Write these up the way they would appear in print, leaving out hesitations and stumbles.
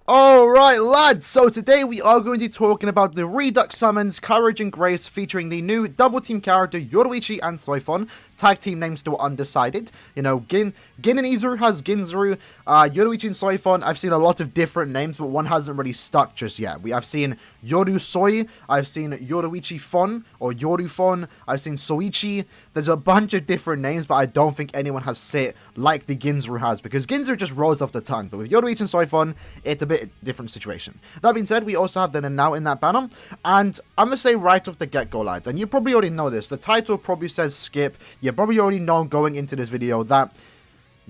Alright lads, so today we are going to be talking about the Redux summons, Courage and Grace, featuring the new double team character Yoruichi and Soifon. Tag team names still undecided. You know, Gin and Izuru has Ginzuru, Yoruichi and Soifon, I've seen a lot of different names, but one hasn't really stuck just yet. I've seen Yoru Soi, I've seen Yoruichi Fon, or Yorufon, I've seen Soichi. There's a bunch of different names, but I don't think anyone has sit like the Ginzuru has, because Ginzuru just rolls off the tongue, but with Yoruichi and Soifon, it's a bit different situation. That being said, we also have the Nanao in that banner, and I'm going to say right off the get-go, lads, and you probably already know this, the title probably says skip. You probably already know going into this video that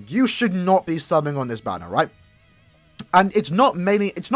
you should not be subbing on this banner, right? And it's not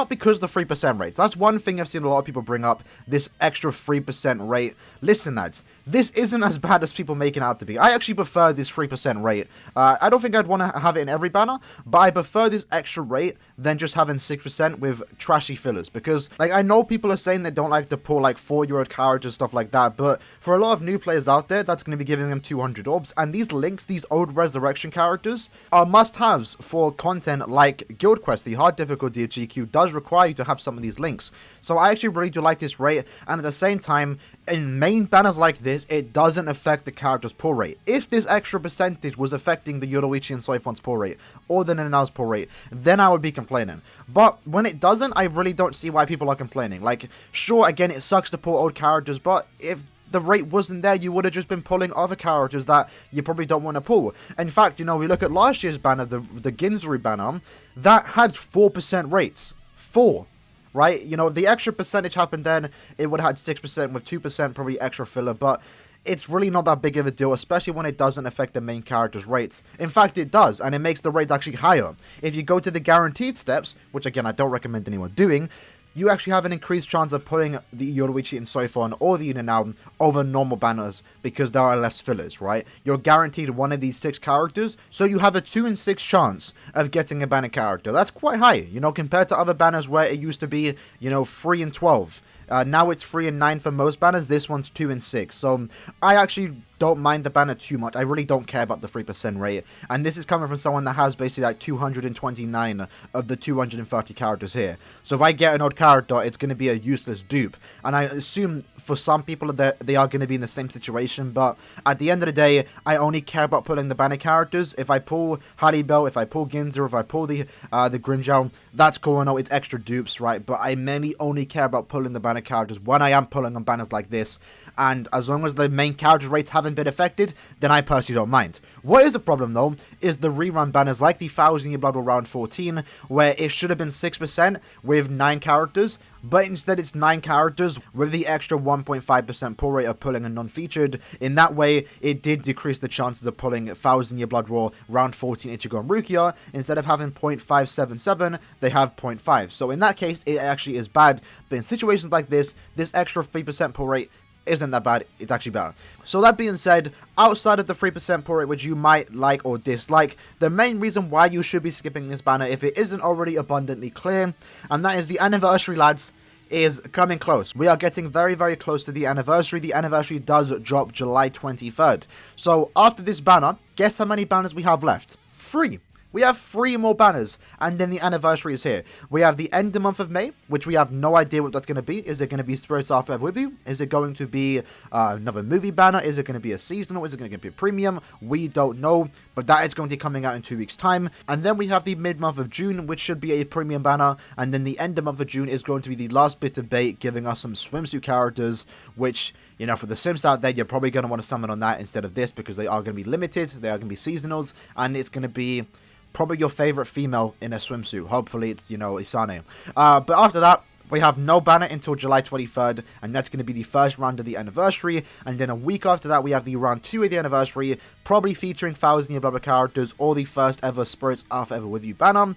because of the 3% rates. That's one thing I've seen a lot of people bring up, this extra 3% rate. Listen, lads, this isn't as bad as people make it out to be. I actually prefer this 3% rate. I don't think I'd want to have it in every banner, but I prefer this extra rate than just having 6% with trashy fillers. Because, like, I know people are saying they don't like to pull, like, 4-year-old characters, stuff like that, but for a lot of new players out there, that's going to be giving them 200 orbs. And these links, these old resurrection characters, are must-haves for content like Guild Quest. The hard difficulty of GQ does require you to have some of these links. So I actually really do like this rate, and at the same time, in main banners like this, it doesn't affect the character's pull rate. If this extra percentage was affecting the Yoruichi and Soifon's pull rate, or the Nanao's pull rate, then I would be complaining. But when it doesn't, I really don't see why people are complaining. Like, sure, again, it sucks to pull old characters, but if the rate wasn't there, you would have just been pulling other characters that you probably don't want to pull. In fact, you know, we look at last year's banner, the Ginzuru banner, that had 4% rates. 4. Right? You know, the extra percentage happened then, it would have had 6% with 2% probably extra filler, but it's really not that big of a deal, especially when it doesn't affect the main character's rates. In fact, it does, and it makes the rates actually higher. If you go to the guaranteed steps, which again, I don't recommend anyone doing, you actually have an increased chance of putting the Yoruichi and Soifon or the Nanao over normal banners because there are less fillers, right? You're guaranteed one of these 6 characters, so you have a 2 in 6 chance of getting a banner character. That's quite high, you know, compared to other banners where it used to be, you know, 3 in 12. Now it's 3 in 9 for most banners. This one's 2 in 6. So I actually don't mind the banner too much. I really don't care about the 3% rate. And this is coming from someone that has basically like 229 of the 230 characters here. So if I get an old character, it's going to be a useless dupe. And I assume for some people that they are going to be in the same situation. But at the end of the day, I only care about pulling the banner characters. If I pull Haribel, if I pull Ginzuru, if I pull the Grimjow, that's cool. I know it's extra dupes, right? But I mainly only care about pulling the banner characters when I am pulling on banners like this. And as long as the main character rates haven't been affected, then I personally don't mind. What is the problem though, is the rerun banners like the 1000 Year Blood War round 14, where it should have been 6% with 9 characters, but instead it's 9 characters with the extra 1.5% pull rate of pulling a non-featured. In that way, it did decrease the chances of pulling 1000 Year Blood War round 14 Ichigo and Rukia. Instead of having 0.577, they have 0.5. So in that case, it actually is bad, but in situations like this extra 3% pull rate isn't that bad, it's actually better. So that being said, outside of the 3% pull rate which you might like or dislike, the main reason why you should be skipping this banner if it isn't already abundantly clear, and that is the anniversary, lads, is coming close. We are getting very, very close to the anniversary. The anniversary does drop July 23rd. So after this banner, guess how many banners we have left? 3. We have 3 more banners, and then the anniversary is here. We have the end of the month of May, which we have no idea what that's going to be. Is it going to be Spirits Are Forever With You? Is it going to be another movie banner? Is it going to be a seasonal? Is it going to be a premium? We don't know, but that is going to be coming out in 2 weeks' time. And then we have the mid-month of June, which should be a premium banner, and then the end of the month of June is going to be the last bit of bait, giving us some swimsuit characters, which, you know, for the Sims out there, you're probably going to want to summon on that instead of this, because they are going to be limited, they are going to be seasonals, and it's going to be probably your favorite female in a swimsuit. Hopefully it's, you know, Isane. But after that, we have no banner until July 23rd, and that's going to be the first round of the anniversary. And then a week after that, we have the round 2 of the anniversary, probably featuring 1000 Year Blood War characters, or the first ever Spirits Are Forever With You banner.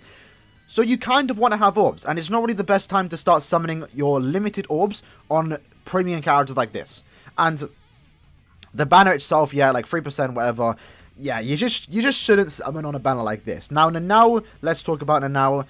So you kind of want to have orbs, and it's not really the best time to start summoning your limited orbs on premium characters like this. And the banner itself, yeah, like 3%, whatever. Yeah, you just shouldn't summon on a banner like this. Now, let's talk about Nanao.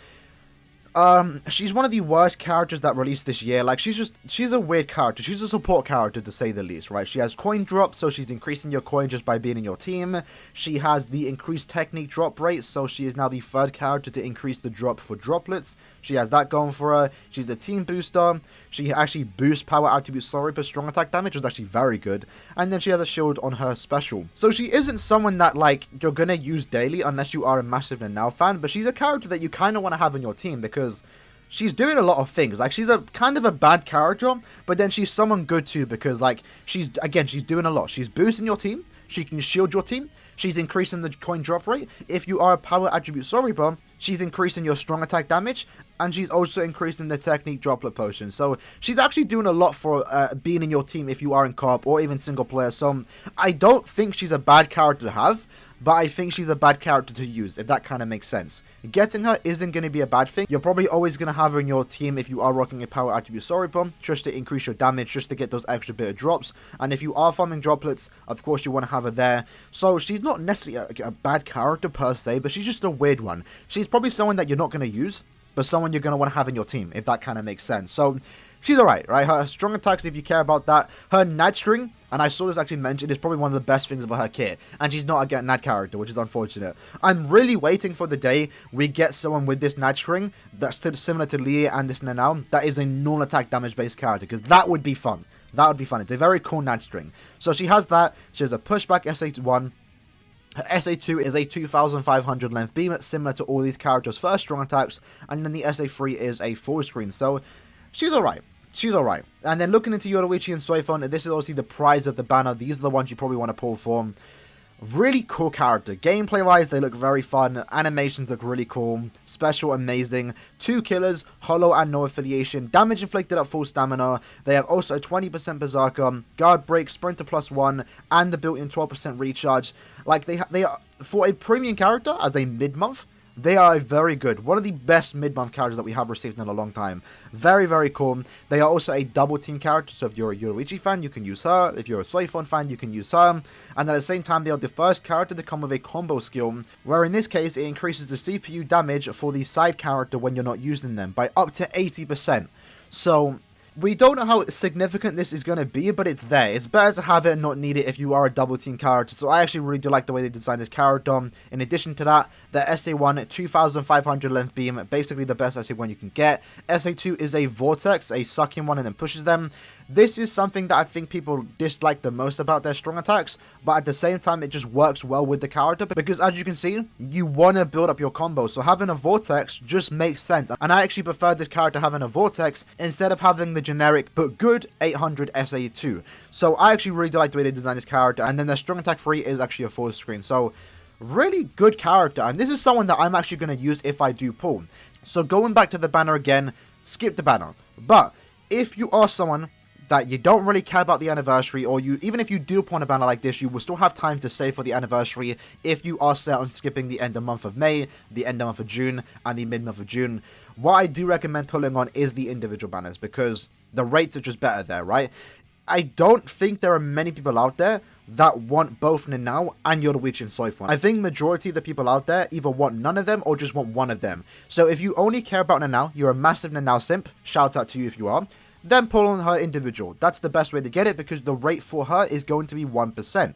She's one of the worst characters that released this year. Like, she's a weird character. She's a support character, to say the least, right? She has coin drop, so she's increasing your coin just by being in your team. She has the increased technique drop rate, so she is now the third character to increase the drop for droplets. She has that going for her. She's a team booster. She actually boosts power attribute sorry per strong attack damage, which is actually very good. And then she has a shield on her special. So she isn't someone that, like, you're gonna use daily unless you are a massive Nanao fan, but she's a character that you kind of want to have in your team because she's doing a lot of things. Like, she's a kind of a bad character, but then she's someone good too because, like, she's doing a lot. She's boosting your team. She can shield your team. She's increasing the coin drop rate. If you are a power attribute sorry bomb, she's increasing your strong attack damage, and she's also increasing the technique droplet potion. So she's actually doing a lot for being in your team if you are in co-op or even single player. So I don't think she's a bad character to have, but I think she's a bad character to use, if that kind of makes sense. Getting her isn't going to be a bad thing. You're probably always going to have her in your team if you are rocking a power attribute sorry bomb, just to increase your damage, just to get those extra bit of drops. And if you are farming droplets, of course you want to have her there. So she's not necessarily a bad character per se, but she's just a weird one. She's probably someone that you're not going to use, but someone you're going to want to have in your team, if that kind of makes sense. So she's alright, right? Her strong attacks, if you care about that. Her Nad string, and I saw this actually mentioned, is probably one of the best things about her kit. And she's not a Nad character, which is unfortunate. I'm really waiting for the day we get someone with this Nad string that's similar to Leah and this Nanao, that is a non-attack damage-based character, because that would be fun. That would be fun. It's a very cool Nad string. So she has that. She has a pushback SA1. Her SA2 is a 2500 length beam, similar to all these characters' first strong attacks. And then the SA3 is a full screen. So she's alright. She's alright. And then looking into Yoruichi and Soifon, this is obviously the prize of the banner. These are the ones you probably want to pull for. Really cool character. Gameplay wise, they look very fun. Animations look really cool. Special, amazing. 2 killers, hollow and no affiliation. Damage inflicted at full stamina. They have also a 20% berserker, guard break, sprinter +1, and the built-in 12% recharge. Like, they are, for a premium character as a mid-month, they are very good. One of the best mid-month characters that we have received in a long time. Very, very cool. They are also a double team character, so if you're a Yoruichi fan, you can use her. If you're a Soifon fan, you can use her. And at the same time, they are the first character to come with a combo skill, where in this case, it increases the CPU damage for the side character when you're not using them by up to 80%. So we don't know how significant this is going to be, but it's there. It's better to have it and not need it if you are a double team character. So I actually really do like the way they designed this character. In addition to that, the SA1 2500 length beam, basically the best SA1 you can get. SA2 is a vortex, a sucking one, and then pushes them. This is something that I think people dislike the most about their strong attacks, but at the same time, it just works well with the character, because as you can see, you want to build up your combo, so having a vortex just makes sense, and I actually prefer this character having a vortex instead of having the generic but good 800 SA2. So I actually really do like the way they designed this character, and then their strong attack 3 is actually a full screen, so really good character, and this is someone that I'm actually going to use if I do pull. So going back to the banner again, skip the banner, but if you are someone that you don't really care about the anniversary, or even if you do pull a banner like this, you will still have time to save for the anniversary if you are set on skipping the end of month of May, the end of month of June, and the mid month of June. What I do recommend pulling on is the individual banners, because the rates are just better there, right? I don't think there are many people out there that want both Nanao and Yoruichi and Soifon. I think majority of the people out there either want none of them or just want one of them. So if you only care about Nanao, you're a massive Nanao simp, shout out to you if you are, then pull on her individual. That's the best way to get it, because the rate for her is going to be 1%.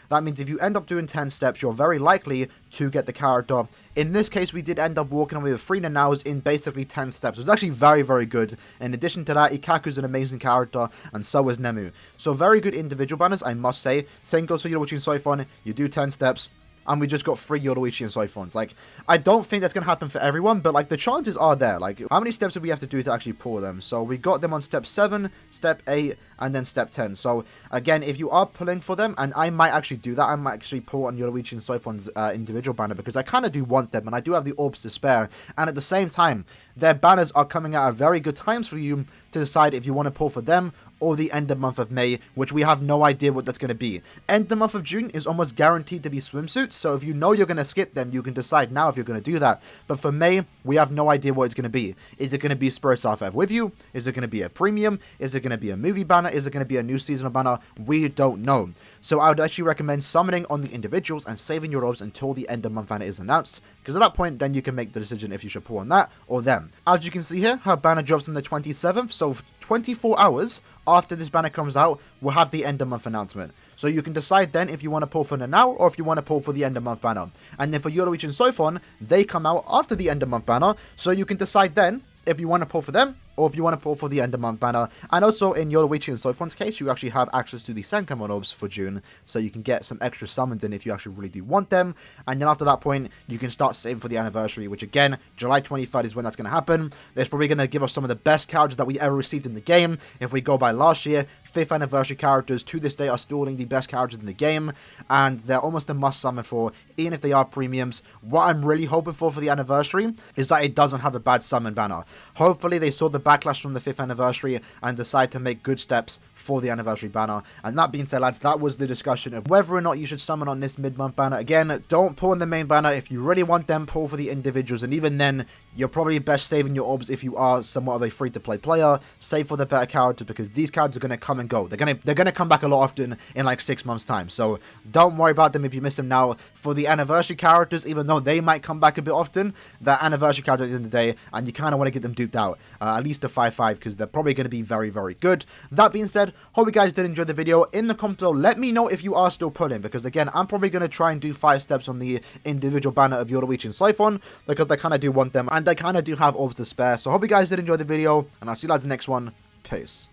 That means if you end up doing 10 steps, you're very likely to get the character. In this case, we did end up walking away with 3 Nanaos in basically 10 steps. It was actually very, very good. In addition to that, Ikaku's an amazing character, and so is Nemu. So very good individual banners, I must say. Same goes for Yoruichi and Soifon. You do 10 steps, and we just got 3 Yoruichi and Soifons. Like, I don't think that's going to happen for everyone, but, like, the chances are there. Like, how many steps do we have to do to actually pull them? So, we got them on step 7, step 8, and then step 10. So, again, if you are pulling for them, and I might actually do that, I might actually pull on Yoruichi and Soifon's individual banner, because I kind of do want them, and I do have the orbs to spare. And at the same time, their banners are coming at a very good times for you to decide if you want to pull for them or the end of month of May, which we have no idea what that's going to be. End of month of June is almost guaranteed to be swimsuits, so if you know you're going to skip them, you can decide now if you're going to do that. But for May, we have no idea what it's going to be. Is it going to be Spirit Starfive with you? Is it going to be a premium? Is it going to be a movie banner? Is it going to be a new seasonal banner? We don't know. So I would actually recommend summoning on the individuals and saving your orbs until the end of month banner is announced, because at that point, then you can make the decision if you should pull on that or them. As you can see here, her banner drops on the 27th, so 24 hours after this banner comes out, we'll have the end of month announcement. So you can decide then if you want to pull for Nanao or if you want to pull for the end of month banner. And then for Yoruichi and Soifon, they come out after the end of month banner, so you can decide then if you want to pull for them or if you want to pull for the end of month banner. And also in Yoruichi and Soifon's case, you actually have access to the Senkaimon orbs for June, so you can get some extra summons in if you actually really do want them. And then after that point, you can start saving for the anniversary, which again, July 23rd is when that's going to happen. It's probably going to give us some of the best characters that we ever received in the game. If we go by last year, 5th anniversary characters to this day are still the best characters in the game, and they're almost a must summon for, even if they are premiums. What I'm really hoping for the anniversary is that it doesn't have a bad summon banner. Hopefully they saw the backlash from the 5th anniversary and decide to make good steps for the anniversary banner. And that being said, lads, that was the discussion of whether or not you should summon on this mid-month banner. Again, don't pull on the main banner. If you really want them, pull for the individuals, and even then, you're probably best saving your orbs if you are somewhat of a free-to-play player. Save for the better characters, because these characters are going to come and go. They're gonna come back a lot often in like 6 months time, so don't worry about them if you miss them now. For the anniversary characters, even though they might come back a bit often, they're anniversary characters at the end of the day, and you kind of want to get them duped out, at least a 5-5, because they're probably going to be very, very good. That being said, hope you guys did enjoy the video. In the comments below, let me know if you are still pulling, because again, I'm probably going to try and do 5 steps on the individual banner of Yoruichi and Soifon, because they kind of do want them, and they kind of do have orbs to spare. So hope you guys did enjoy the video, and I'll see you lads in the next one. Peace.